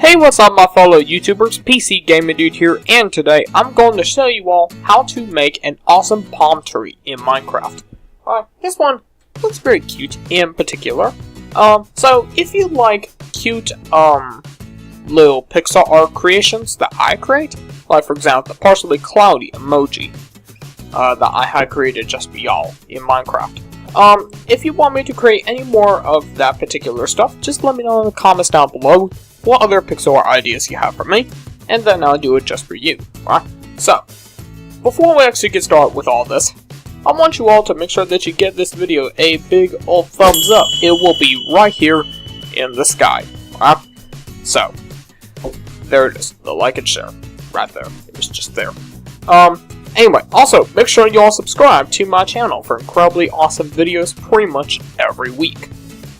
Hey, what's up my fellow YouTubers, PCGamingDude here, and today I'm going to show you all how to make an awesome palm tree in Minecraft. This one looks very cute in particular. So if you like cute, little pixel art creations that I create, like for example the partially cloudy emoji, that I had created just for y'all in Minecraft. If you want me to create any more of that particular stuff, just let me know in the comments down below what other pixel art ideas you have for me, and then I'll do it just for you, right? So, before we actually get started with all this, I want you all to make sure that you give this video a big old thumbs up. It will be right here in the sky, right? So, there it is, the like and share, right there. It was just there. Anyway, also, make sure you all subscribe to my channel for incredibly awesome videos pretty much every week.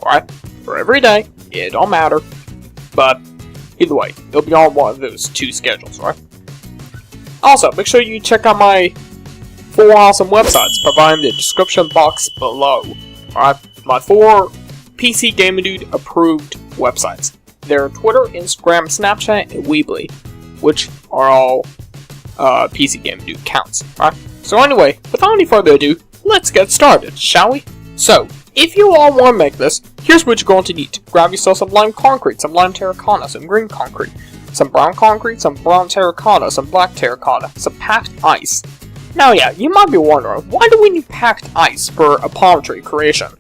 Alright? Or every day, it don't matter. But, either way, it'll be on one of those two schedules, right? Also, make sure you check out my 4 awesome websites provided in the description box below. Alright? My 4 PCGamingDude approved websites. They're Twitter, Instagram, Snapchat, and Weebly, which are all PCGamingDude accounts, right? So anyway, without any further ado, let's get started, shall we? So, if you all want to make this, here's what you're going to need. Grab yourself some lime concrete, some lime terracotta, some green concrete, some brown concrete, some brown terracotta, some black terracotta, some packed ice. Now yeah, you might be wondering, why do we need packed ice for a palm tree creation?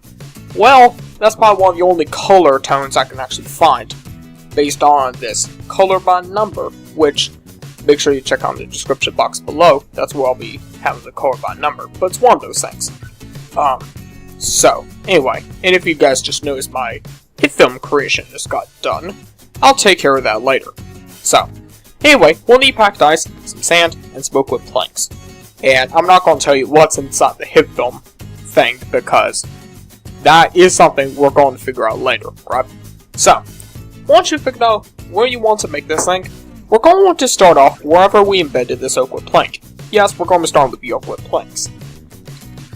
Well, that's probably one of the only color tones I can actually find, based on this color by number, which make sure you check out the description box below. That's where I'll be having the color by number. But it's one of those things. So, anyway. And if you guys just noticed my hit film creation just got done, I'll take care of that later. So, anyway, we'll need packed ice, some sand, and some oak wood planks. And I'm not going to tell you what's inside the hit film thing, because that is something we're going to figure out later, right? So, once you figure out where you want to make this thing, we're going to want to start off wherever we embedded this oak wood plank. Yes, we're going to start with the oak wood planks.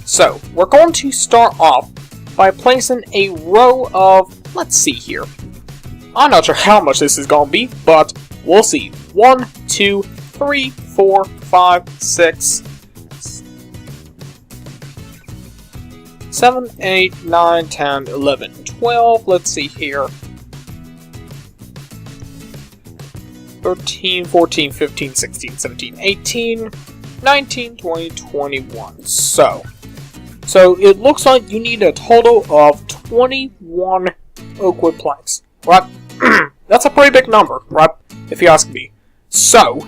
So, we're going to start off by placing a row of, let's see here. I'm not sure how much this is going to be, but we'll see. 1, 2, 3, 4, 5, 6, 7, 8, 9, 10, 11, 12. Let's see here. 13, 14, 15, 16, 17, 18, 19, 20, 21. So it looks like you need a total of 21 oak wood planks, right? That's a pretty big number, right? If you ask me. So,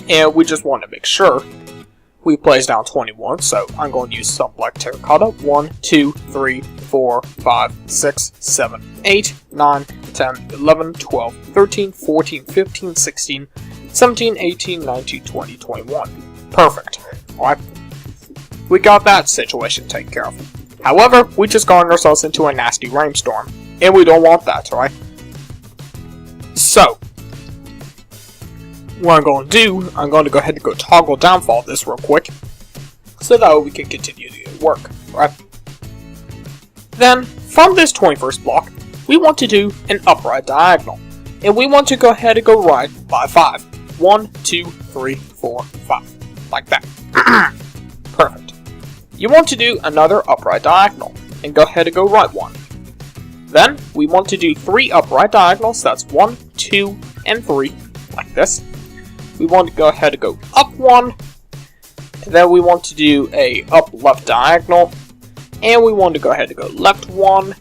and we just want to make sure we place down 21, so I'm going to use some black terracotta. 1, 2, 3, 4, 5, 6, 7, 8, 9, 10, 11, 12, 13, 14, 15, 16, 17, 18, 19, 20, 21. Perfect. Alright. We got that situation taken care of. However, we just got ourselves into a nasty rainstorm, and we don't want that, right? So, what I'm going to do, I'm going to go ahead and go toggle downfall this real quick, so that way we can continue to work, right? Then, from this 21st block, we want to do an upright diagonal, and we want to go ahead and go right by 5. 1, 2, 3, 4, 5, like that. Perfect. You want to do another upright diagonal, and go ahead and go right 1. Then, we want to do 3 upright diagonals, that's 1, 2, and 3, like this. We want to go ahead and go up 1, and then we want to do a up left diagonal, and we want to go ahead and go left 1.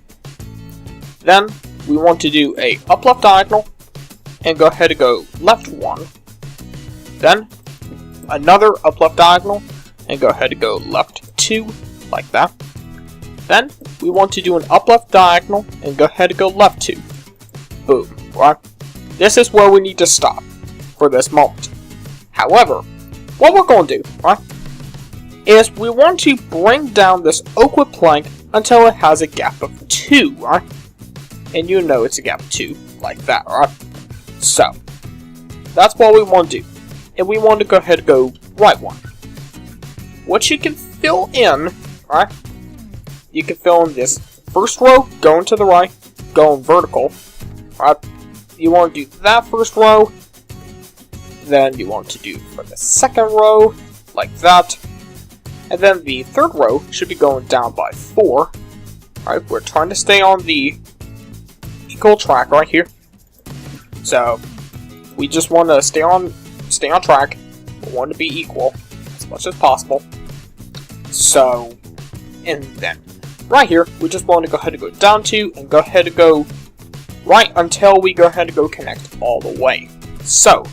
Then we want to do a up left diagonal, and go ahead and go left 1. Then another up left diagonal, and go ahead and go left 2, like that. Then we want to do an up left diagonal, and go ahead and go left 2. Boom, right? This is where we need to stop for this moment. However, what we're going to do, right, is we want to bring down this oak wood plank until it has a gap of 2, right? And you know it's a gap of 2, like that, right? So, that's what we want to do. And we want to go ahead and go right 1. What you can fill in, right? You can fill in this first row, going to the right, going vertical, right? you want to do that first row. Then you want to do for the second row, like that. And then the third row should be going down by 4. Alright, we're trying to stay on the equal track right here. So, we just want to stay on track. We want to be equal as much as possible. So, and then right here, we just want to go ahead and go down 2 and go ahead and go right until we go ahead and go connect all the way. So,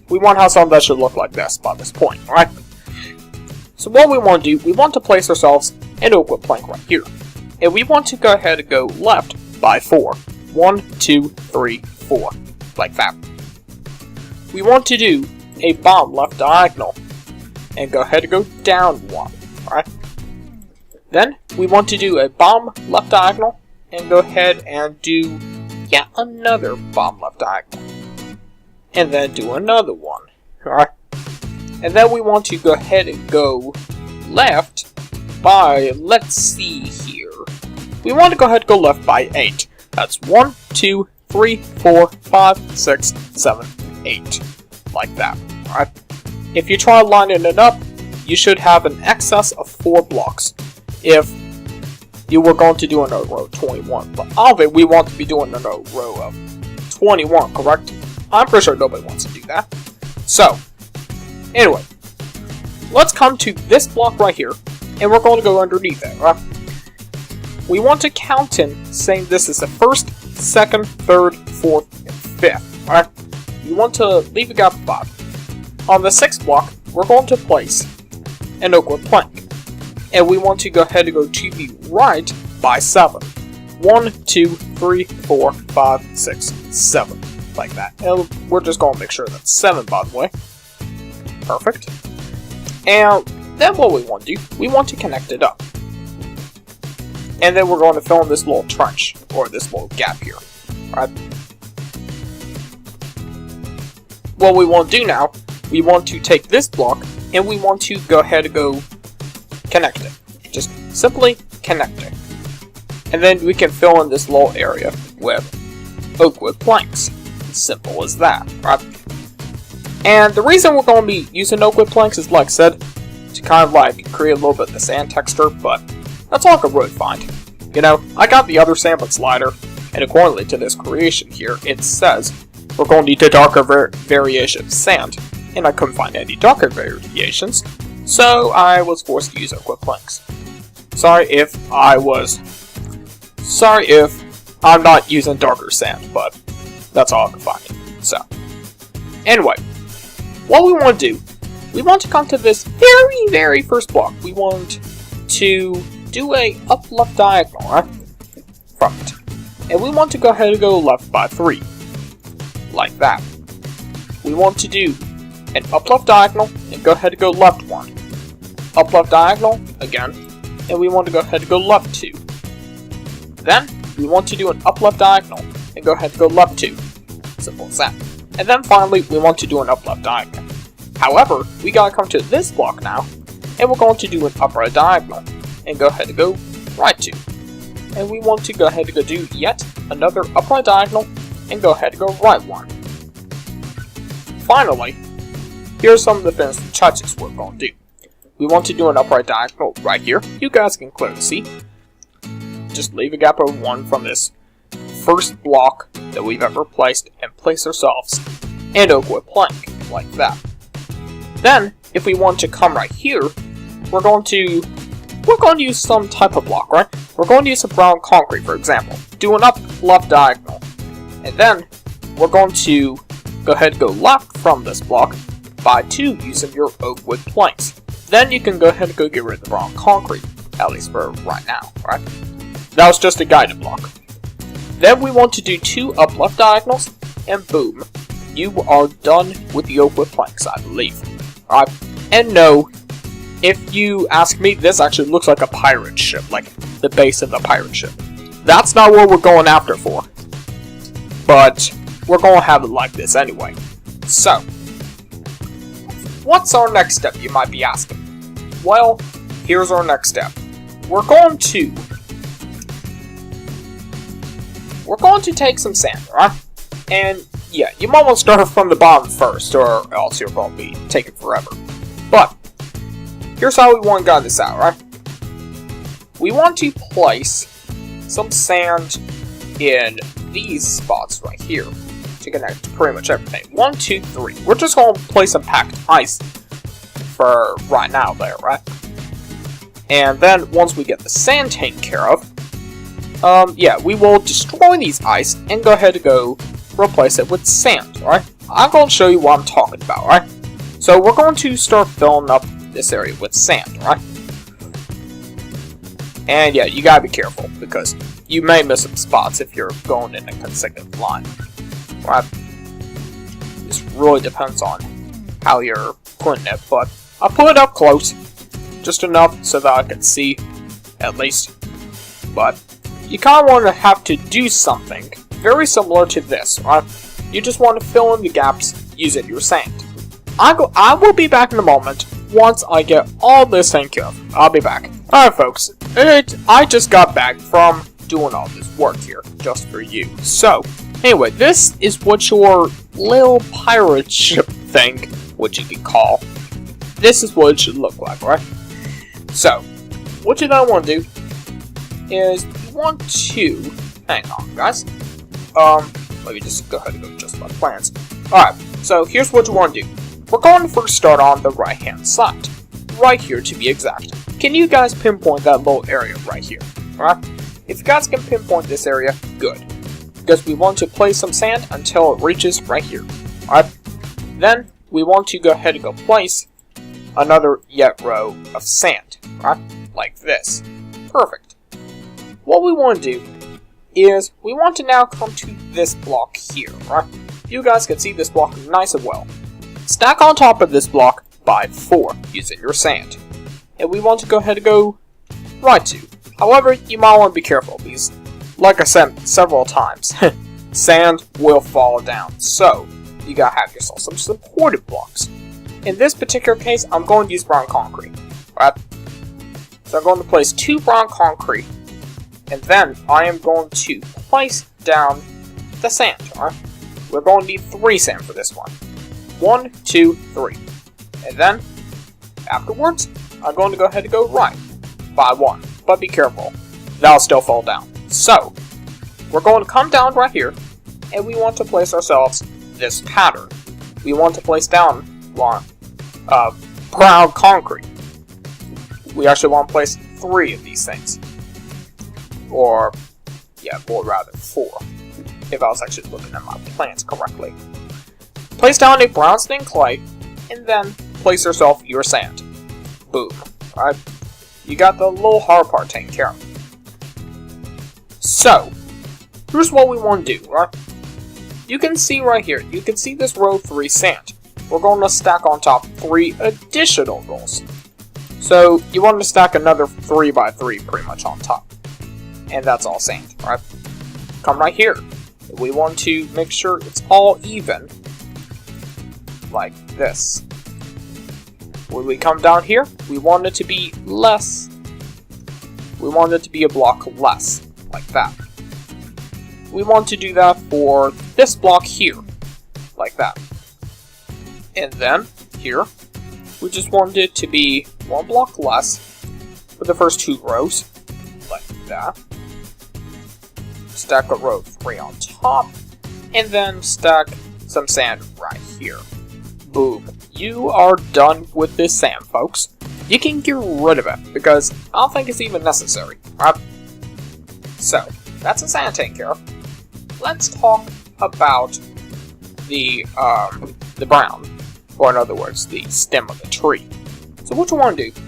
we want to have something that should look like this by this point, alright? So what we want to do, we want to place ourselves in a wood plank right here. And we want to go ahead and go left by 4. 1, 2, 3, 4. Like that. We want to do a bomb left diagonal. And go ahead and go down 1. Alright? Then, we want to do a bomb left diagonal. And go ahead and do yet another bomb left diagonal. And then do another one. Alright? And then we want to go ahead and go left by, let's see here. We want to go ahead and go left by 8. That's 1, 2, 3, 4, 5, 6, 7, 8. Like that. Alright? If you try lining it up, you should have an excess of 4 blocks. If you were going to do another row of 21. But obviously, we want to be doing another row of 21, correct? I'm pretty sure nobody wants to do that. So, anyway, let's come to this block right here, and we're going to go underneath it, right? We want to count in, saying this is the first, second, third, fourth, and fifth, alright? You want to leave a gap of 5. On the 6th block, we're going to place an oak wood plank, and we want to go ahead and go to the right by 7. 1, 2, 3, 4, 5, 6, 7. Like that. And we're just going to make sure that's 7, by the way. Perfect. And then what we want to do, we want to connect it up. And then we're going to fill in this little trench, or this little gap here. Right? What we want to do now, we want to take this block, and we want to go ahead and go connect it. Just simply connect it. And then we can fill in this little area with oak wood planks. Simple as that, right? And the reason we're going to be using oak wood planks is, like I said, to kind of like create a little bit of the sand texture, but that's all I could really find. You know, I got the other sandbox slider, and accordingly to this creation here, it says we're going to need a darker variation of sand, and I couldn't find any darker variations, so I was forced to use oak wood planks. Sorry if I'm not using darker sand, but that's all I could find. So, anyway, what we want to do, we want to come to this very, very first block. We want to do a up left diagonal, right? From it. And we want to go ahead and go left by 3. Like that. We want to do an up left diagonal and go ahead and go left 1. Up left diagonal again. And we want to go ahead and go left 2. Then, we want to do an up left diagonal and go ahead and go left 2. Simple as that. And then finally, we want to do an up left diagonal. However, we gotta come to this block now, and we're going to do an up right diagonal, and go ahead and go right 2. And we want to go ahead and go do yet another up right diagonal, and go ahead and go right 1. Finally, here's some of the finishing touches we're going to do. We want to do an upright diagonal right here. You guys can clearly see. Just leave a gap of 1 from this first block that we've ever placed and place ourselves in oak wood plank, like that. Then, if we want to come right here, we're going to use some type of block, right? We're going to use some brown concrete, for example. Do an up left diagonal. And then, we're going to go ahead and go left from this block by 2 using your oak wood planks. Then you can go ahead and go get rid of the brown concrete, at least for right now, right? That was just a guided block. Then we want to do 2 up left diagonals, and boom, you are done with the oak wood planks, I believe. Alright, and no, if you ask me, this actually looks like a pirate ship, like the base of the pirate ship. That's not what we're going after for, but we're going to have it like this anyway. So, what's our next step, you might be asking? Well, here's our next step. We're going to take some sand, right? And yeah, you might want to start from the bottom first, or else you're going to be taking forever. But here's how we want to get this out, right? We want to place some sand in these spots right here to connect to pretty much everything. 1, 2, 3. We're just going to place some packed ice for right now there, right? And then once we get the sand taken care of, yeah, we will destroy these ice and go ahead and go replace it with sand, right? I'm going to show you what I'm talking about, right? So we're going to start filling up this area with sand, right? And yeah, you gotta be careful, because you may miss some spots if you're going in a consecutive line, right? This really depends on how you're putting it, but I put it up close, just enough so that I can see, at least. But you kind of want to have to do something very similar to this, right? You just want to fill in the gaps using your sand. I will be back in a moment once I get all this taken care of. I'll be back. Alright folks, I just got back from doing all this work here, just for you. So, anyway, this is what your little pirate ship thing, what you could call, this is what it should look like, right? So, what you then want to do is you want to, hang on guys, let me just go ahead and go just my plans. Alright, so here's what you want to do. We're going to first start on the right hand side, right here to be exact. Can you guys pinpoint that little area right here? Alright? If you guys can pinpoint this area, good. Because we want to place some sand until it reaches right here. Alright? Then we want to go ahead and go place another yet row of sand. Right? Like this. Perfect. What we want to do is we want to now come to this block here. Right? You guys can see this block nice and well. Stack on top of this block by 4 using your sand. And we want to go ahead and go right to. However, you might want to be careful because, like I said several times, sand will fall down. So, you gotta have yourself some supportive blocks. In this particular case, I'm going to use brown concrete. Right? So I'm going to place 2 brown concrete. And then I am going to place down the sand. Right? We're going to need 3 sand for this one. 1, 2, 3. And then, afterwards, I'm going to go ahead and go right by 1. But be careful, that'll still fall down. So, we're going to come down right here, and we want to place ourselves this pattern. We want to place down brown concrete. We actually want to place 3 of these things. Or, yeah, more rather 4. If I was actually looking at my plans correctly. Place down a brown stained clay, and then place yourself your sand. Boom. Alright? You got the little hard part taken care of. So, here's what we want to do, right? You can see right here, you can see this row 3 sand. We're going to stack on top 3 additional rolls. So, you want to stack another 3 by 3 pretty much on top. And that's all sand, right? Come right here. We want to make sure it's all even. Like this. When we come down here, we want it to be less. We want it to be a block less, like that. We want to do that for this block here, like that. And then, here, we just want it to be 1 block less for the first 2 rows, like that. Stack a row 3 on top, and then stack some sand right here. Boom. You are done with this sand, folks. You can get rid of it, because I don't think it's even necessary. Right? So, that's the sand taken care of. Let's talk about the brown, or in other words, the stem of the tree. So what you want to do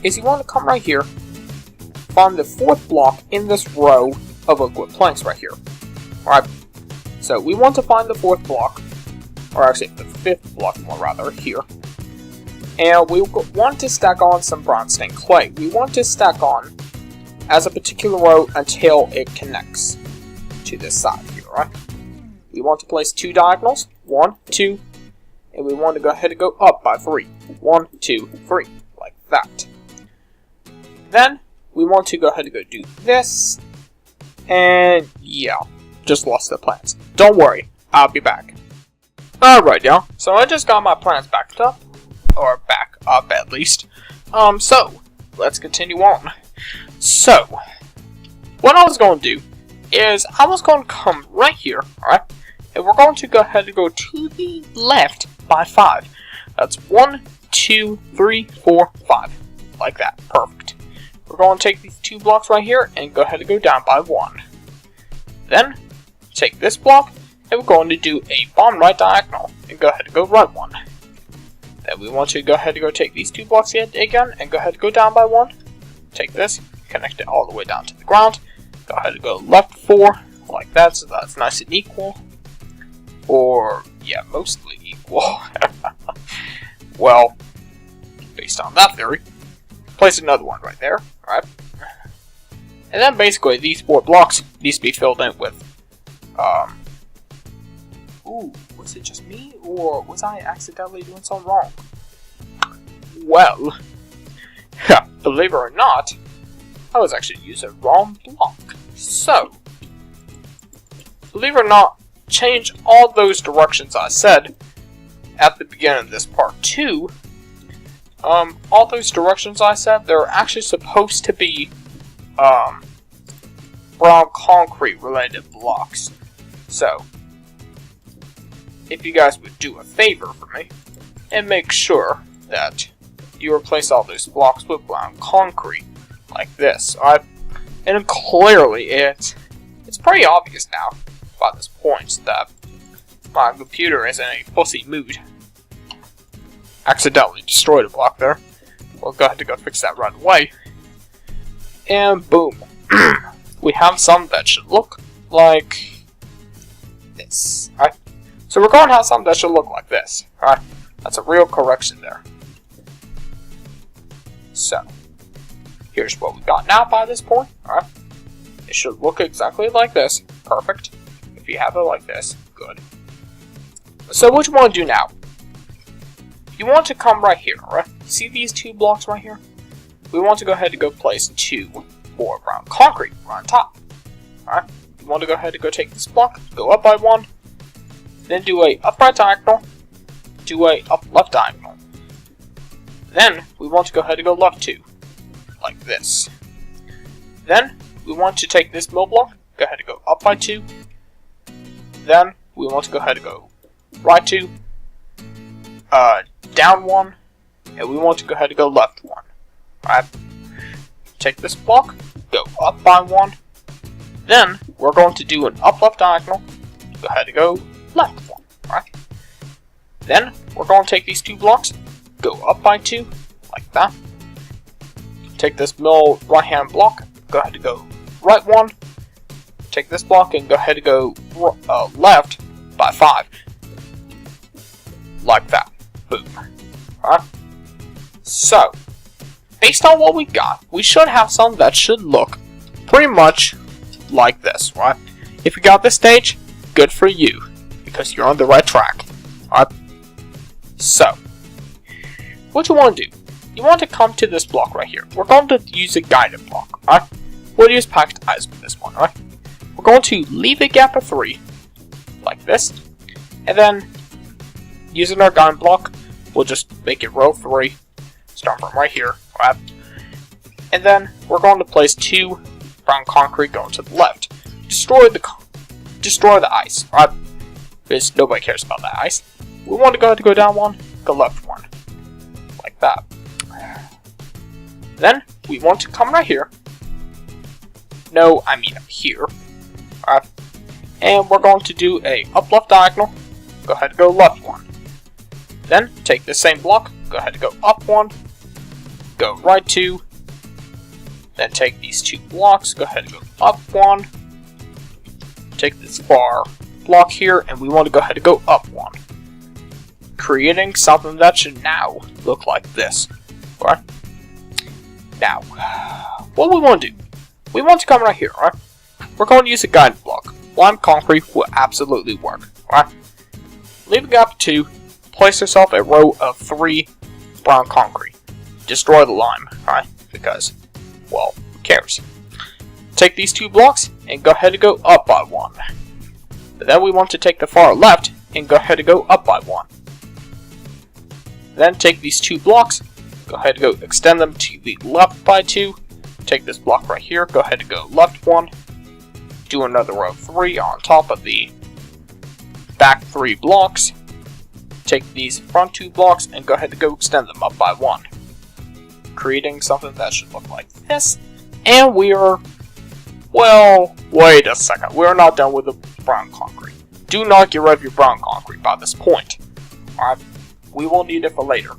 is you want to come right here, find the 4th block in this row of liquid planks right here. Alright, so we want to find the 4th block, or actually the 5th block more rather, here. And we want to stack on some brown stained clay. We want to stack on as a particular row until it connects to this side here, right? We want to place 2 diagonals, 1, 2, and we want to go ahead and go up by 3. 1, 2, 3, like that. Then, we want to go ahead and go do this, and yeah. just lost the plants. Don't worry, I'll be back. Alright, y'all. So I just got my plants backed up. Or back up, at least. So, let's continue on. So, what I was going to do is I was going to come right here, alright? And we're going to go ahead and go to the left by 5. That's 1, 2, 3, 4, 5. Like that. Perfect. We're going to take these 2 blocks right here and go ahead and go down by 1. Then, take this block, and we're going to do a bottom right diagonal, and go ahead and go right 1. Then we want to go ahead and go take these 2 blocks again, and go ahead and go down by 1. Take this, connect it all the way down to the ground, go ahead and go left 4, like that, so that's nice and equal. Or, yeah, mostly equal. Well, based on that theory, place another one right there, alright? And then basically these 4 blocks needs to be filled in with, ooh, was it just me, or was I accidentally doing something wrong? Well, believe it or not, I was actually using the wrong block. So, believe it or not, change all those directions I said at the beginning of this part 2. All those directions I said, they're actually supposed to be, brown concrete related blocks. So, if you guys would do a favor for me, and make sure that you replace all those blocks with brown concrete, like this. And clearly, it's pretty obvious now, by this point, that my computer is in a fussy mood. Accidentally destroyed a block there. We'll go ahead and go fix that right away. And boom. We have some that should look like this. Alright? So we're going to have something that should look like this. Alright? That's a real correction there. So, here's what we got now by this point. Alright? It should look exactly like this. Perfect. If you have it like this, good. So what you want to do now? You want to come right here, alright? See these 2 blocks right here? We want to go ahead and go place 2 more brown concrete right on top. Alright? You want to go ahead and go take this block, go up by 1, then do a up right diagonal, do a up left diagonal. Then we want to go ahead and go left 2, like this. Then we want to take this middle block, go ahead and go up by 2. Then we want to go ahead and go right 2, down 1, and we want to go ahead and go left 1. Alright? Take this block, go up by 1. Then we're going to do an up left diagonal, go ahead and go left 1. Alright? Then we're going to take these 2 blocks, go up by 2, like that. Take this middle right hand block, go ahead and go right 1. Take this block and go ahead and go left by 5. Like that. Boom. Alright? So, based on what we got, we should have something that should look pretty much like this, right? If you got this stage, good for you, because you're on the right track. Alright? So, what you want to do, you want to come to this block right here. We're going to use a guided block, alright? We'll use packed ice with this one, alright? We're going to leave a gap of 3, like this, and then, using our guided block, we'll just make it row 3, start from right here, alright? And then, we're going to place 2 brown concrete going to the left. Destroy the ice, alright? Because nobody cares about that ice. We want to go ahead and go down 1, go left 1. Like that. Then, we want to come right here. No, I mean up here. Alright. And we're going to do a up left diagonal. Go ahead and go left 1. Then, take the same block. Go ahead and go up 1. Go right 2. Then take these 2 blocks. Go ahead and go up 1. Take this bar block here. And we want to go ahead and go up 1. Creating something that should now look like this. Alright? Now, what we want to do, we want to come right here, alright? We're going to use a guided block. Lime concrete will absolutely work, alright? Leave a gap of 2, place yourself a row of 3 brown concrete. Destroy the lime, alright? Because, well, who cares? Take these 2 blocks and go ahead and go up by 1. Then we want to take the far left and go ahead and go up by 1. Then take these 2 blocks, go ahead and go extend them to the left by 2. Take this block right here, go ahead and go left 1. Do another row of 3 on top of the back 3 blocks. Take these front 2 blocks and go ahead and go extend them up by 1. Creating something that should look like this. And we are, well, wait a second. We're not done with the brown concrete. Do not get rid of your brown concrete by this point. Alright, we will need it for later.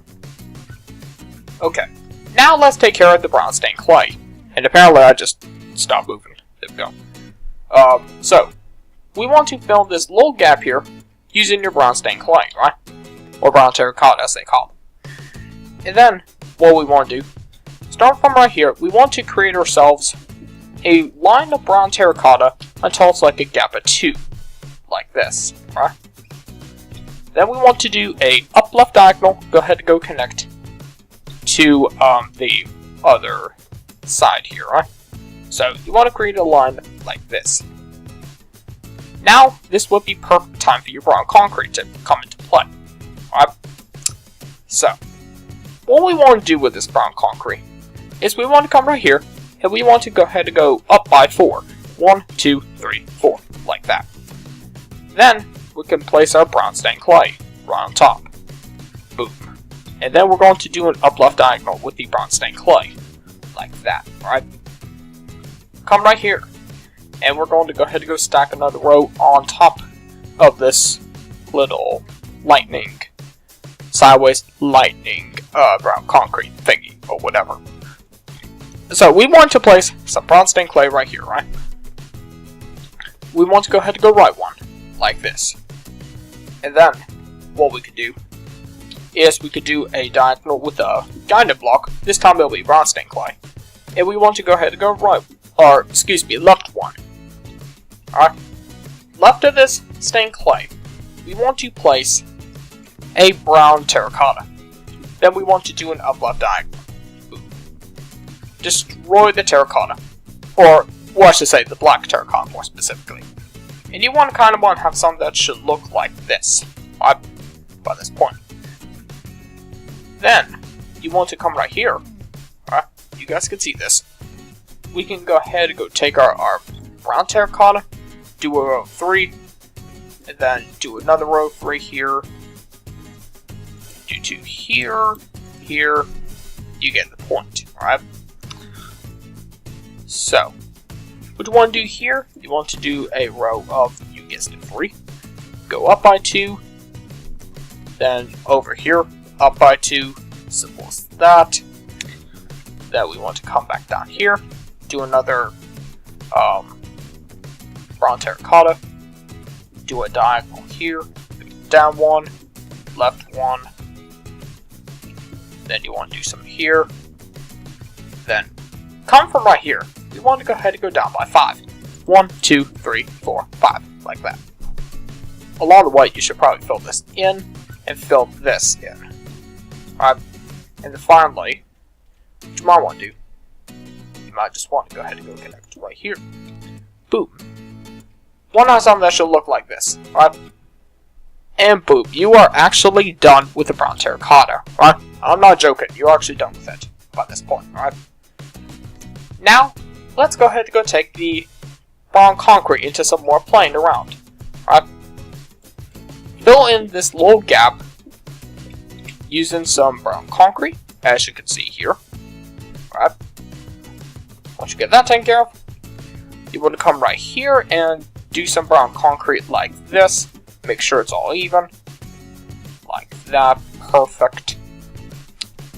Okay, now let's take care of the brown stained clay. And apparently I just stopped moving. There we go. So, we want to fill this little gap here using your brown stained clay, right? Or brown terracotta as they call it. And then, what we want to do, start from right here, we want to create ourselves a line of brown terracotta until it's like a gap of 2. Like this, right? Then we want to do a up left diagonal, go ahead and go connect to the other side here, right? So you want to create a line like this. Now this would be perfect time for your brown concrete to come into play. Alright? So what we want to do with this brown concrete is we want to come right here and we want to go ahead and go up by 4. 1, 2, 3, 4, like that. Then we can place our brown stained clay right on top. Boom. And then we're going to do an up left diagonal with the brown stained clay. Like that, right? Come right here. And we're going to go ahead and go stack another row on top of this little lightning, sideways lightning brown concrete thingy or whatever. So we want to place some brown stained clay right here, right? We want to go ahead and go right 1, like this. And then what we could do is we could do a diagonal with a guided block. This time it'll be brown stained clay. And we want to go ahead and go right, or excuse me, left 1. Alright, left of this stained clay, we want to place a brown terracotta. Then we want to do an up left diagonal. Destroy the terracotta, or well, I should say the black terracotta more specifically. And you want to kind of want to have something that should look like this, right, by this point. Then you want to come right here. Alright, you guys can see this. We can go ahead and go take our brown terracotta, do a row of 3, and then do another row of 3 here. Do 2 here, here. You get the point, alright? So, what you want to do here, you want to do a row of, you guessed it, 3. Go up by 2. Then over here, up by 2. Simple as that. Then we want to come back down here. Do another brown terracotta. Do a diagonal here. Down 1. Left 1. Then you want to do some here. Then come from right here. We want to go ahead and go down by 5. 1, 2, 3, 4, 5. Like that. Along the way, you should probably fill this in and fill this in. Alright. And then finally, what you might want to do, you might just want to go ahead and go connect right here. Boom. Want to have something that should look like this. Alright. And boom. You are actually done with the brown terracotta. Alright. I'm not joking. You're actually done with it by this point. Alright. Now, let's go ahead and go take the brown concrete into some more playing around. Alright. Fill in this little gap using some brown concrete, as you can see here. Alright. Once you get that taken care of, you want to come right here and do some brown concrete like this. Make sure it's all even. Like that. Perfect.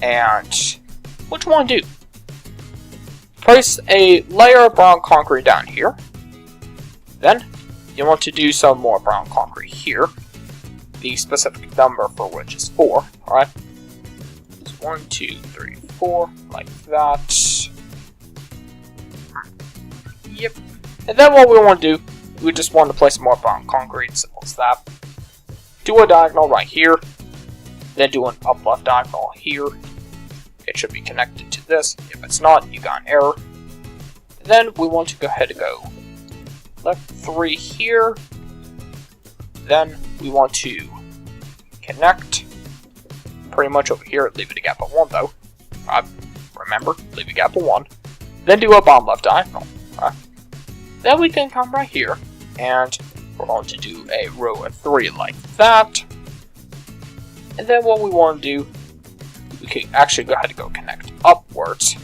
And what you want to do? Place a layer of brown concrete down here. Then you want to do some more brown concrete here. The specific number for which is 4. Alright. 1, 2, 3, 4. Like that. Yep. And then what we want to do, we just want to place more brown concrete. Simple as that. Do a diagonal right here. Then do an up left diagonal here. It should be connected to this. If it's not, you got an error. And then we want to go ahead and go left 3 here. Then we want to connect pretty much over here. Leave it a gap of 1 though. Remember, leave a gap of 1. Then do a bottom left diagonal. Then we can come right here, and we're going to do a row of 3 like that. And then what we want to do, we can actually go ahead and go connect upwards.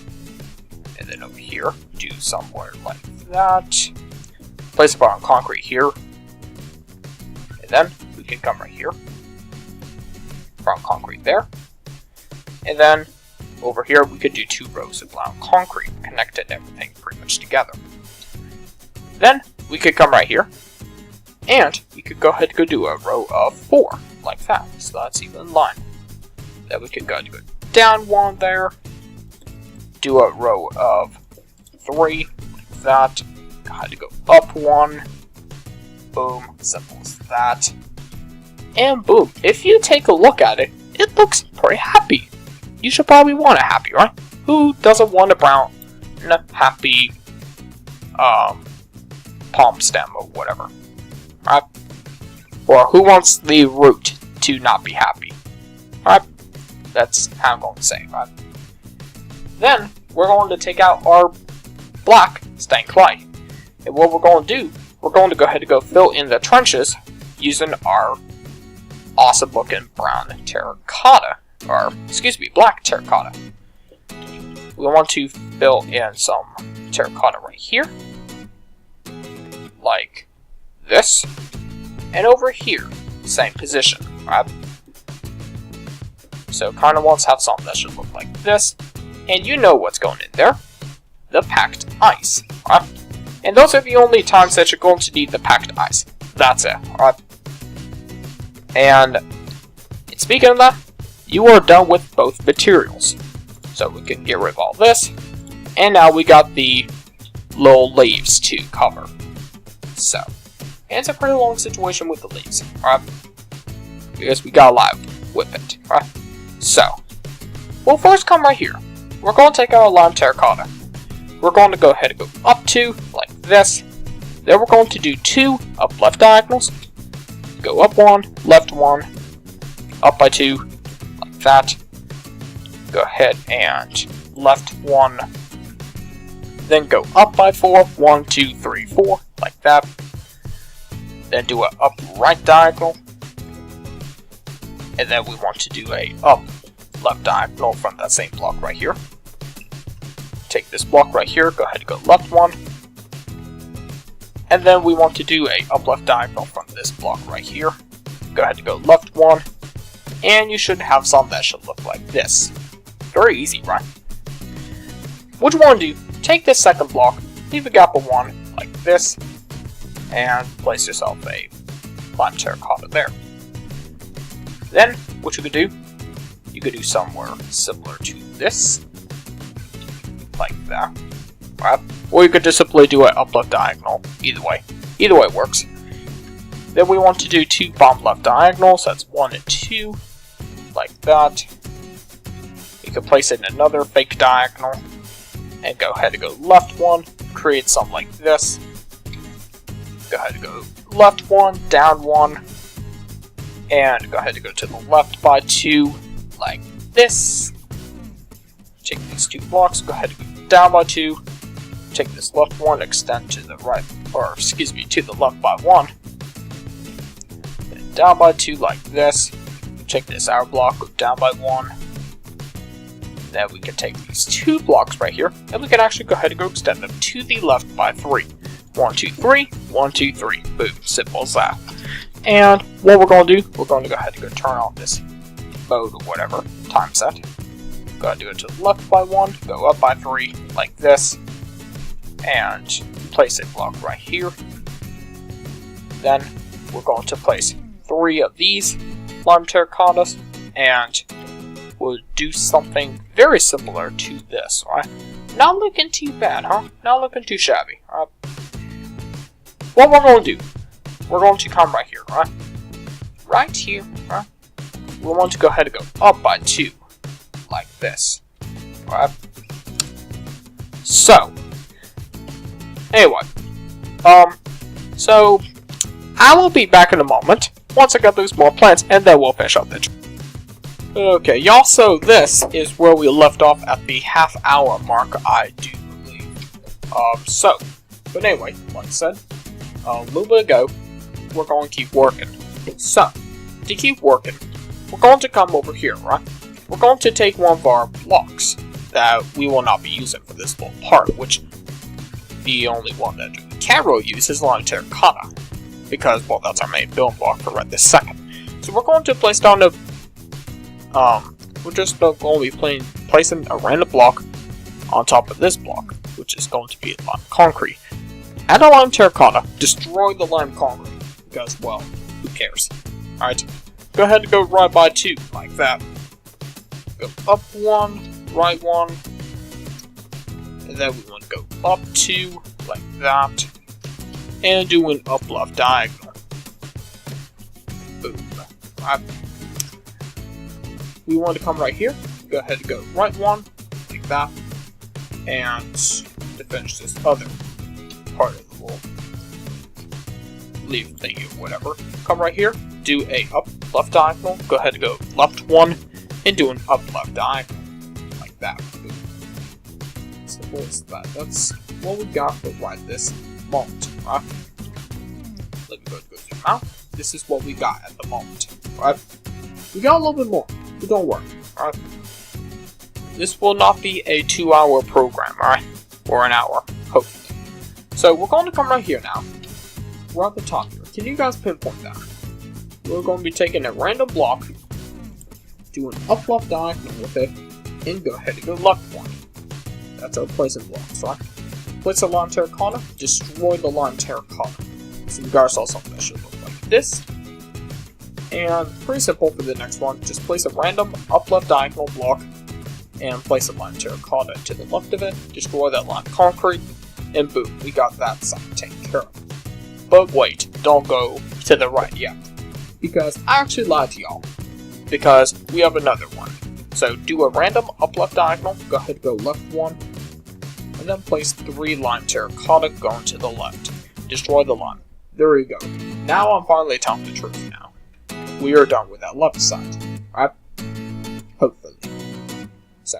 And then over here, do somewhere like that. Place a bar on concrete here. And then we can come right here. Brown concrete there. And then over here, we could do 2 rows of brown concrete, connected everything pretty much together. Then we could come right here, and we could go ahead and go do a row of 4, like that. So that's even line. Then we could go ahead and go down 1 there, do a row of 3, like that. Go ahead and go up 1, boom, simple as that. And boom, if you take a look at it, it looks pretty happy. You should probably want it happy, right? Who doesn't want a brown, happy, palm stem or whatever, right? Or who wants the root to not be happy, right? That's how I'm going to say, right? Then, we're going to take out our black stained clay. And what we're going to do, we're going to go ahead and go fill in the trenches using our awesome looking brown terracotta, or excuse me, black terracotta. We want to fill in some terracotta right here, like this, and over here, same position, right? So kind of wants to have something that should look like this, and you know what's going in there, the packed ice, right? And those are the only times that you're going to need the packed ice. That's it, right? And speaking of that, you are done with both materials. So we can get rid of all this. And now we got the little leaves to cover. So, and it's a pretty long situation with the leaves, right? Because we got a lot with it, right? So, we'll first come right here. We're going to take our lime terracotta. We're going to go ahead and go up 2, like this. Then we're going to do 2 up left diagonals. Go up 1, left 1, up by 2, like that. Go ahead and left 1. Then go up by 4, 1, 2, 3, 4, like that. Then do a up right diagonal. And then we want to do a up left diagonal from that same block right here. Take this block right here, go ahead and go left 1. And then we want to do a up left diagonal from this block right here. Go ahead and go left 1. And you should have some that should look like this. Very easy, right? What you want to do, take this second block, leave a gap of 1, like this, and place yourself a lime terracotta there. Then, what you could do, you could do somewhere similar to this, like that, right? Or you could just simply do an up left diagonal, either way works. Then we want to do 2 bottom left diagonals, that's 1 and 2, like that. You can place it in another fake diagonal, and go ahead and go left 1, create something like this. Go ahead and go left 1, down 1, and go ahead and go to the left by 2, like this. Take these 2 blocks, go ahead and go down by 2, take this left 1, extend to the right, or excuse me, to the left by 1, then down by 2 like this. Take this outer block, go down by 1. Then we can take these 2 blocks right here, and we can actually go ahead and go extend them to the left by 3. 1, 2, 3, 1, 2, 3. Boom, simple as that. And what we're going to do, we're going to go ahead and go turn on this mode or whatever, time set. Go ahead and do it to the left by 1, go up by 3, like this, and place a block right here. Then we're going to place 3 of these lime terracottas, and we'll do something very similar to this, right? Not looking too bad, huh? Not looking too shabby, right? What we're going to do, we're going to come right here, right? Right here, right? We want to go ahead and go up by 2, like this, right? So, anyway, so I will be back in a moment. once I get those more plants, and then we'll finish up the tree. Okay, y'all, so this is where we left off at the half-hour mark, I do believe. But anyway, like I said, a little bit ago, we're going to keep working. So, to keep working, we're going to come over here, right? We're going to take one of our blocks that we will not be using for this little part, which the only one that we can really use is line terracotta, because, well, that's our main building block for right this second. So we're going to place down the we're just going to be placing a random block on top of this block, which is going to be a lime concrete. Add a lime terracotta, destroy the lime concrete, because, well, who cares? Alright, go ahead and go right by 2, like that. Go up 1, right 1, and then we want to go up 2, like that, and do an up left diagonal. Boom. Right. We want to come right here, go ahead and go right 1, like that, and to finish this other part of the wall, leave thingy or whatever, come right here, do a up left diagonal, go ahead and go left 1, and do an up left diagonal, like that. Boom. Simple as that. That's what we got for right this moment, right? Let me go zoom out. This is what we got at the moment, right? We got a little bit more. But don't worry, alright? This will not be a 2-hour program, alright? Or an hour, hopefully. So we're going to come right here now. We're at the top here. Can you guys pinpoint that? We're going to be taking a random block, do an up left diagonal with it, and go ahead and go left 1. That's our placing blocks, right? Place a lime terracotta, destroy the lime terracotta. So you guys saw something that should look like this. And pretty simple for the next one, just place a random up left diagonal block and place a lime terracotta to the left of it, destroy that lime concrete, and boom, we got that side taken care of. But wait, don't go to the right yet, because I actually lied to y'all, because we have another one. So do a random up left diagonal, go ahead and go left 1, and then place 3 lime terracotta going to the left. Destroy the lime. There we go. Now I'm finally telling the truth now. We are done with that left side, right? Hopefully. So,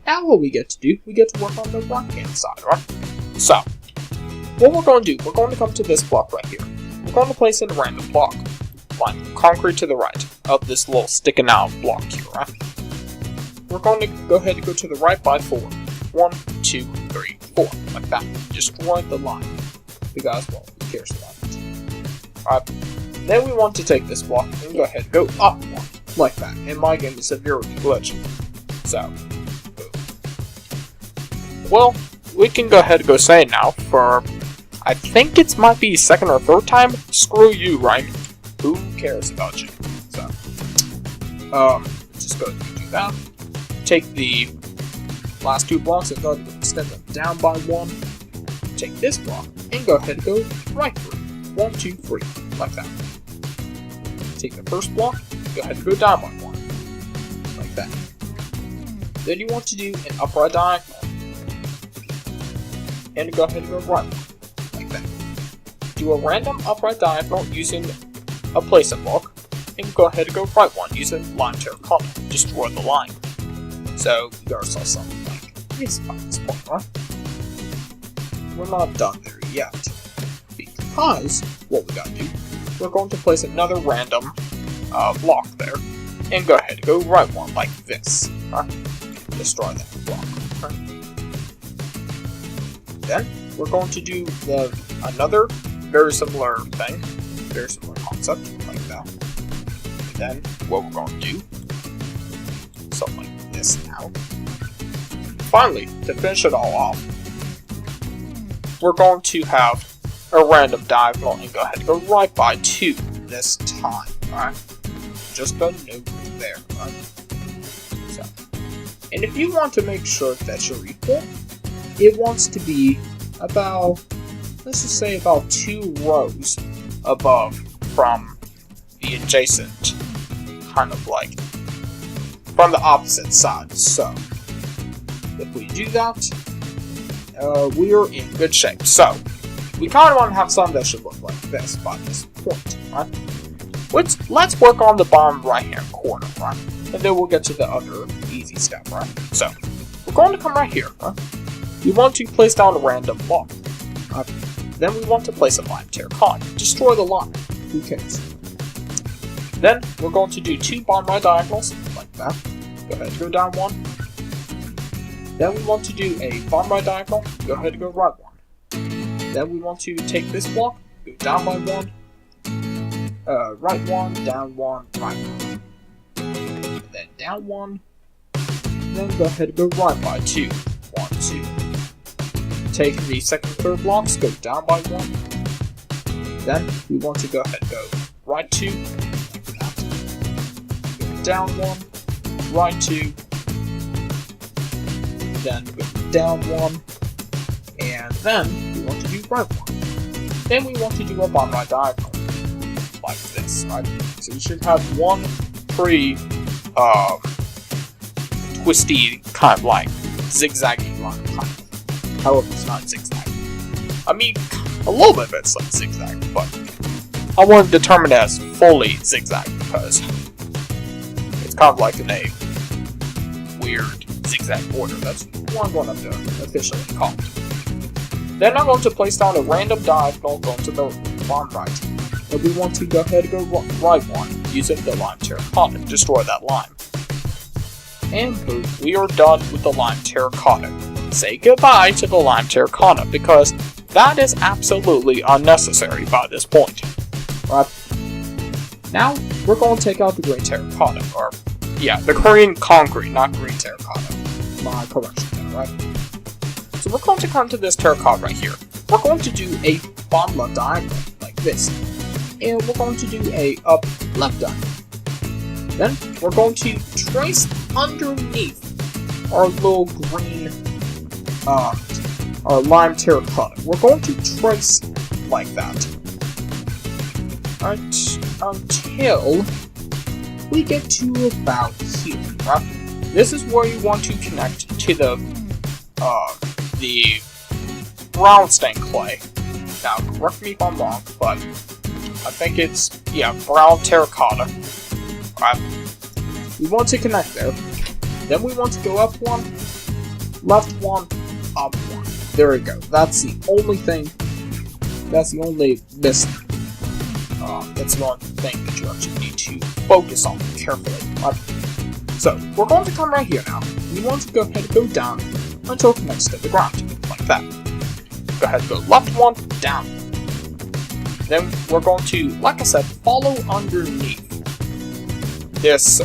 now what we get to do, we get to work on the right-hand side, right? So, what we're going to do, we're going to come to this block right here. We're going to place in a random block, line concrete to the right of this little sticking out block here, right? We're going to go ahead and go to the right by 4. 1, 2, 3, 4, like that. Destroy the line, because, well, who cares about it? Alright. Then we want to take this block and go ahead and go up 1, like that. And my game is severely glitchy. So, boom. Well, we can go ahead and go say now for, I think it might be 2nd or 3rd time. Screw you, right? Who cares about you? So, just go ahead and do that. Take the last 2 blocks and go ahead and extend them down by 1. Take this block and go ahead and go right through. 1, 2, 3, like that. Take the first block, go ahead and go down by 1, like that. Then you want to do an upright diagonal, and go ahead and go right 1, like that. Do a random upright diagonal using a placing block, and go ahead and go right 1 using lime terracotta, destroy the line. So you guys saw something like this by this point, right? We're not done there yet, because what we gotta do, we're going to place another random block there, and go ahead and go right 1 like this, right? Destroy that block, right? Then we're going to do another very similar thing, very similar concept, like that. And then what we're going to do, something like this now. Finally, to finish it all off, we're going to have a random diagonal and go ahead and go right by 2 this time, alright? Just a note there, right? So, and if you want to make sure that you're equal, it wants to be about, let's just say about 2 rows above from the adjacent, kind of like, from the opposite side. So, if we do that, we are in good shape. So, we kind of want to have something that should look like this by this point, right? let's work on the bottom right-hand corner, right? And then we'll get to the other easy step, right? So, we're going to come right here, right? We want to place down a random block. Then we want to place a lime terracotta. Destroy the lime. Who cares? Then, we're going to do 2 bottom right diagonals, like that. Go ahead and go down 1. Then we want to do a bottom right diagonal. Go ahead and go right 1. Then we want to take this block, go down by 1. Right 1, down 1, right 1. Then down 1. Then go ahead and go right by 2. 1, 2. Take the second and third blocks, go down by 1. Then we want to go ahead and go right 2. Go down 1, right 2. Then go down 1. And then we want to do right 1. Then we want to do a bottom right diagonal. Like this, right? So you should have one pretty twisty, kind of like zigzaggy line. However, it's not zigzag. I mean, a little bit of it's like zigzag, but I wouldn't determine it as fully zigzag because it's kind of like in a weird zigzag order. That's what I'm going to officially call it. Then I'm going to place down a random diagonal going to the bottom right. And we want to go ahead and go right 1 using the lime terracotta to destroy that lime. And boom, we are done with the lime terracotta. Say goodbye to the lime terracotta because that is absolutely unnecessary by this point. Right? Now, we're going to take out the green terracotta, or yeah, the green concrete, not green terracotta. My correction there, right? So we're going to come to this terracotta right here. We're going to do a bottom left diagonal, like this. And we're going to do a up left diagonal. Then we're going to trace underneath our little green, our lime terracotta. We're going to trace like that. Until we get to about here, right? This is where you want to connect to the brownstone clay. Now, correct me if I'm wrong, but I think it's, yeah, brown terracotta. Right. We want to connect there. Then we want to go up 1, left 1, up 1. There we go. That's the only thing. That's the only missing. That's the only thing that you actually need to focus on carefully. Right. So, we're going to come right here now. We want to go ahead and go down until it connects to the ground, like that. Go ahead and go left 1, down. Then we're going to, like I said, follow underneath this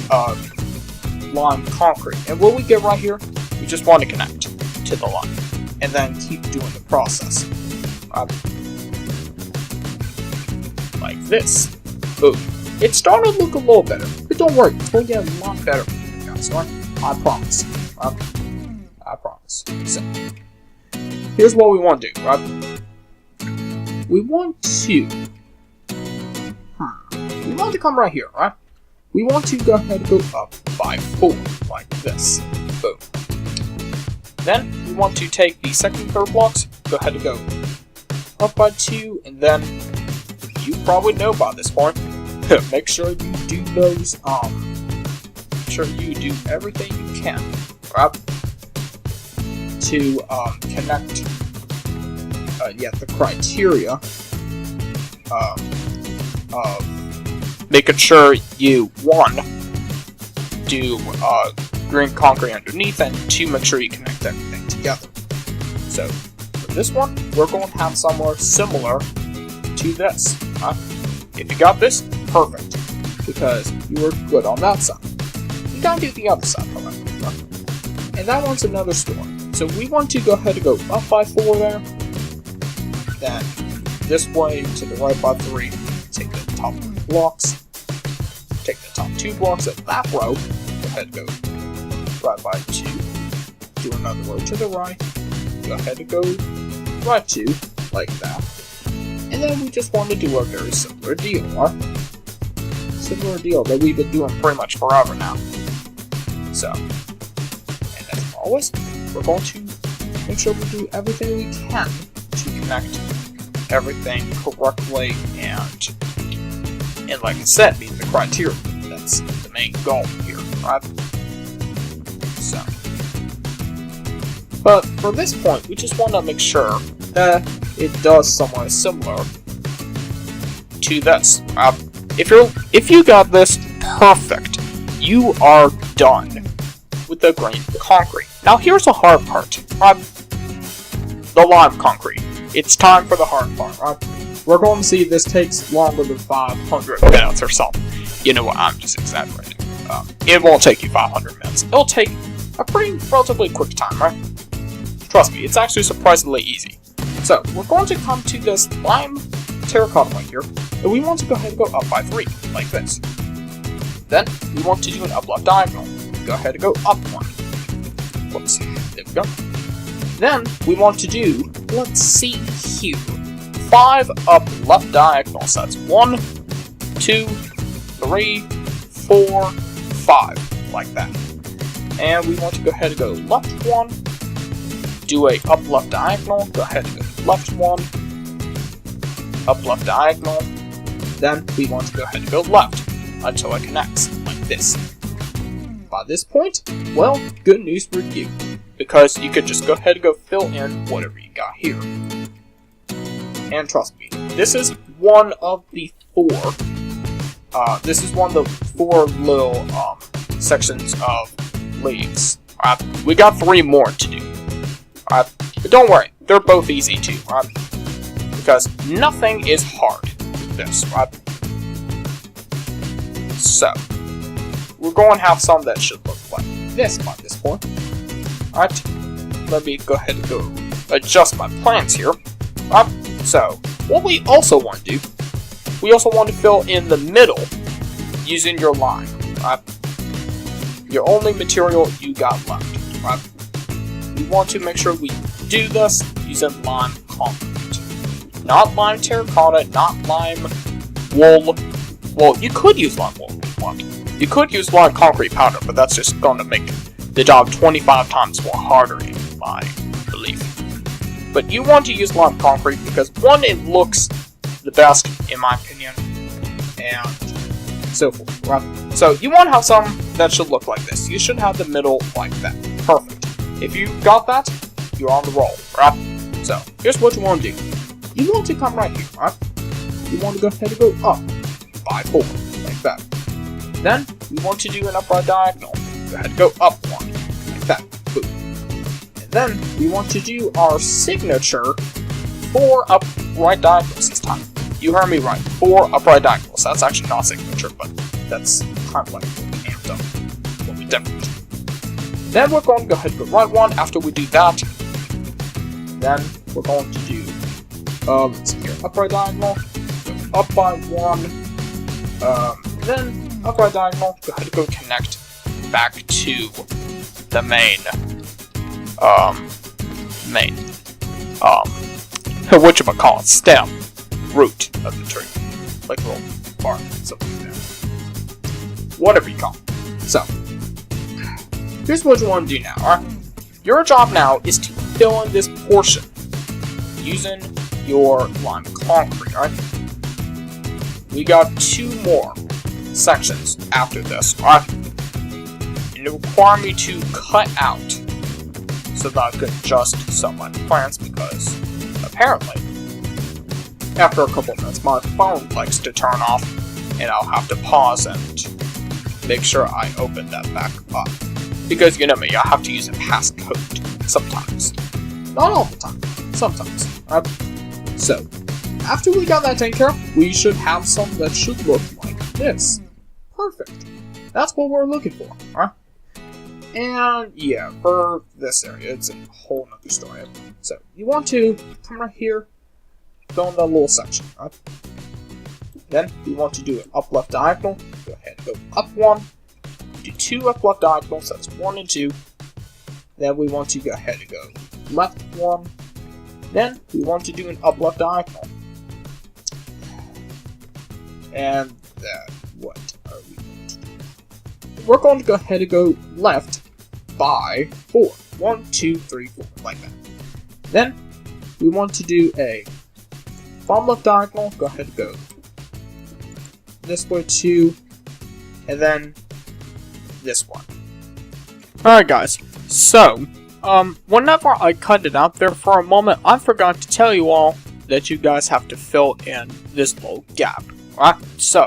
lime concrete. And what we get right here, we just want to connect to the line. And then keep doing the process. Like this. Boom. It's starting to look a little better. But don't worry, it's going to get a lot better for you guys, right? I promise. I promise. So, here's what we want to do, right? We want to come right here, right? We want to go ahead and go up by 4, like this. Boom. Then, we want to take the second and third blocks, go ahead and go up by 2, and then, you probably know by this point, make sure you do those, make sure you do everything you can, right? To, connect the criteria of making sure you, 1, do green concrete underneath, and 2, make sure you connect everything together. So, for this one, we're going to have somewhere similar to this. If you got this, perfect, because you were good on that side. You gotta do the other side, however. And that one's another story. So we want to go ahead and go up by 4 there. Then this way to the right by 3. Take the top 3 blocks. Take the top 2 blocks of that row. Go ahead and go right by 2. Do another row to the right. Go ahead and go right 2, like that. And then we just want to do a very similar deal, right? Similar deal that we've been doing pretty much forever now. So, and as always, we're going to make sure we do everything we can to connect everything correctly and And like I said, meet the criteria. That's the main goal here, right? So. But for this point, we just want to make sure that it does somewhat similar to this. If you got this perfect, you are done with the green concrete. Now here's the hard part, right? The lime concrete. It's time for the hard part, right? We're going to see this takes longer than 500 minutes or something. You know what, I'm just exaggerating. It won't take you 500 minutes. It'll take a pretty relatively quick time, right? Trust me, it's actually surprisingly easy. So, we're going to come to this lime terracotta right here, and we want to go ahead and go up by 3, like this. Then, we want to do an up left diagonal. Go ahead and go up 1. Whoops, there we go. Then, we want to do, let's see here, 5 up left diagonals. That's 1, 2, 3, 4, 5, like that. And we want to go ahead and go left 1, do a up left diagonal, go ahead and go left 1, up left diagonal, then we want to go ahead and go left until it connects, like this. By this point, well, good news for you, because you could just go ahead and go fill in whatever you got here. And trust me, this is one of the 4, little sections of leaves. We got 3 more to do. But don't worry, they're both easy too, right? Because nothing is hard with this, right? So, we're going to have some that should look like this by this point. Alright, let me go ahead and go adjust my plans here. So, what we also want to do, we also want to fill in the middle using your lime, right? Your only material you got left, right? We want to make sure we do this using lime concrete. Not lime terracotta, not lime wool. Well, you could use lime wool if you want. You could use lime concrete powder, but that's just going to make the job 25 times more harder in my belief. But you want to use lime concrete because, 1, it looks the best, in my opinion, and so forth, right? So, you want to have some that should look like this. You should have the middle like that. Perfect. If you got that, you're on the roll, right? So, here's what you want to do. You want to come right here, right? You want to go ahead and go up by 4, like that. Then, we want to do an upright diagonal. Go ahead and go up 1, like that. Boom. And then, we want to do our signature 4 upright diagonals this time. You heard me right, 4 upright diagonals. That's actually not signature, but that's kind of like amped up. What we definitely do. Then we're going to go ahead and go right 1 after we do that. Then we're going to do, let's see here, upright diagonal, go up by 1, then upright diagonal, go ahead and go connect back to the main, whatchamacallit, stem, root of the tree, like a little bark, something like that. Whatever you call it. So, here's what you want to do now, alright? Your job now is to fill in this portion using your lime concrete, alright? We got 2 more sections after this, alright? And it requires me to cut out so that I could adjust some of my plans because apparently, after a couple minutes, my phone likes to turn off and I'll have to pause and make sure I open that back up. Because you know me, I have to use a passcode sometimes. Not all the time, sometimes. So, after we got that taken care of, we should have some that should look like this. Perfect. That's what we're looking for, alright? And yeah, for this area, it's a whole nother story. So, you want to come right here, fill in that little section, right? Then, we want to do an up left diagonal. Go ahead and go up 1. Do 2 up left diagonals, that's 1 and 2. Then we want to go ahead and go left 1. Then, we want to do an up left diagonal. And that, what are we going to do? We're going to go ahead and go left by 4. 1, 2, 3, 4, like that. Then, we want to do a from left diagonal, go ahead and go this way too, and then this one. Alright guys, so, whenever I cut it out there for a moment, I forgot to tell you all that you guys have to fill in this little gap. Alright, so,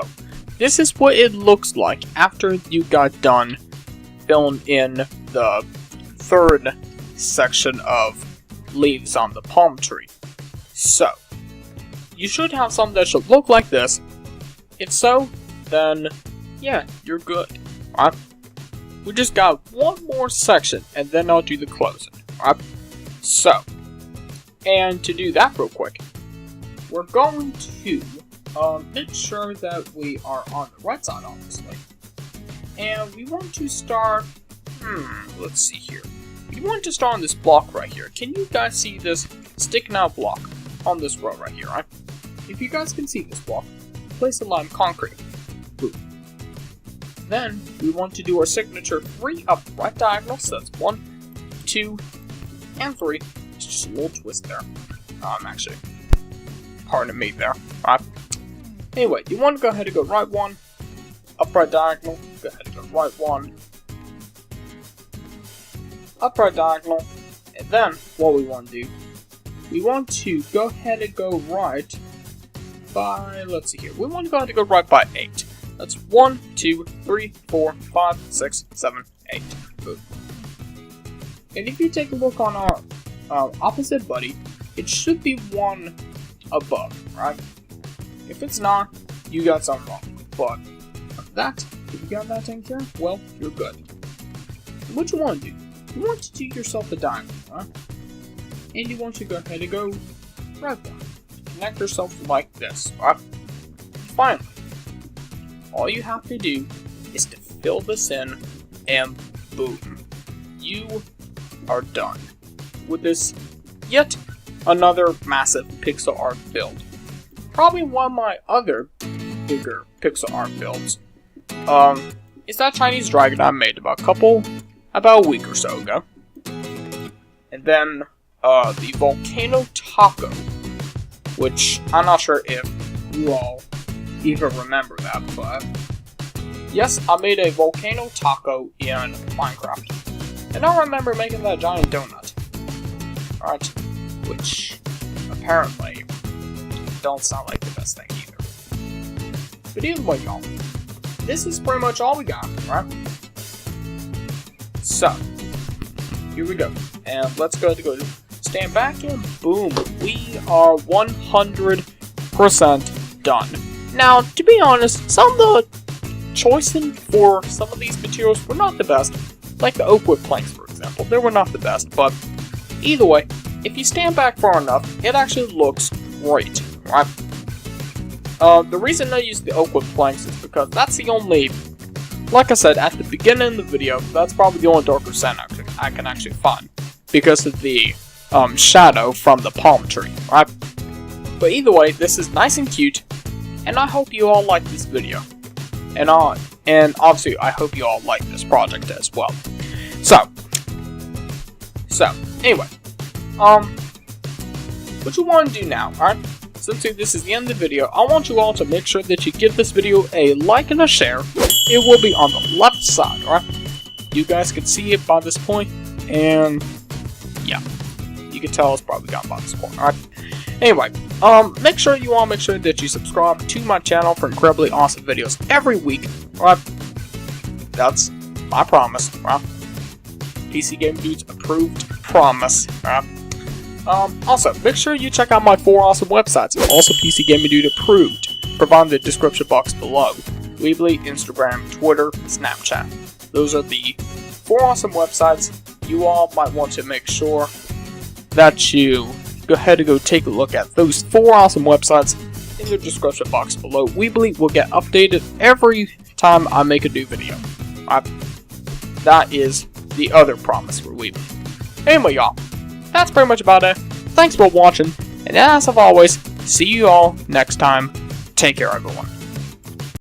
this is what it looks like after you got done filling in the third section of leaves on the palm tree. So, you should have something that should look like this. If so, then, yeah, you're good. Alright? We just got one more section, and then I'll do the closing. Alright? So, and to do that real quick, we're going to make sure that we are on the right side, obviously. And we want to start, let's see here. We want to start on this block right here. Can you guys see this sticking out block on this row right here, right? If you guys can see this block, place a lime concrete. Boom. Then, we want to do our signature 3 up right diagonal, so that's 1, 2, and 3. It's just a little twist there. Actually, pardon me there. Right? Anyway, you want to go ahead and go right 1, up right diagonal, go ahead and go right 1, up right diagonal, and then, what we want to do, we want to go ahead and go right by, let's see here, we want to go ahead and go right by 8. That's 1, 2, 3, 4, 5, 6, 7, 8. Boom. And if you take a look on our opposite buddy, it should be 1 above, right? If it's not, you got something wrong. But if you got that taken care of, well, you're good. And what you want to do, you want to do yourself a diamond, right? And you want to go ahead and go right there. Connect yourself like this, right? Finally, all you have to do is to fill this in, and boom, you are done with this yet another massive pixel art build. Probably one of my other bigger pixel art builds. Is that Chinese dragon I made about a week or so ago. And then, the volcano taco, which I'm not sure if you all even remember that, but yes, I made a volcano taco in Minecraft. And I remember making that giant donut. Alright, which apparently don't sound like the best thing either. But either way, y'all, this is pretty much all we got, right? So, here we go. And let's go to stand back and boom, we are 100% done. Now, to be honest, some of the choicing for some of these materials were not the best. Like the oak wood planks, for example. They were not the best, but either way, if you stand back far enough, it actually looks great, right? The reason I use the oak wood planks is because that's the only, like I said at the beginning of the video, that's probably the only darker sand I can actually find. Because of the shadow from the palm tree, right? But either way, this is nice and cute. And I hope you all like this video. And obviously, I hope you all like this project as well. So, anyway. What you want to do now, alright? Since this is the end of the video, I want you all to make sure that you give this video a like and a share. It will be on the left side, alright? You guys can see it by this point, and yeah. You can tell it's probably gone by this point, alright? Anyway, make sure that you subscribe to my channel for incredibly awesome videos every week, alright? That's my promise, alright? PCGamingDude's approved promise, alright? Also, make sure you check out my 4 awesome websites, also PCGamingDude approved, provided in the description box below. Weebly, Instagram, Twitter, Snapchat. Those are the 4 awesome websites. You all might want to make sure that you go ahead and go take a look at those 4 awesome websites in the description box below. Weebly will get updated every time I make a new video. That is the other promise for Weebly. Anyway, y'all, that's pretty much about it. Thanks for watching, and as of always, see you all next time. Take care, everyone.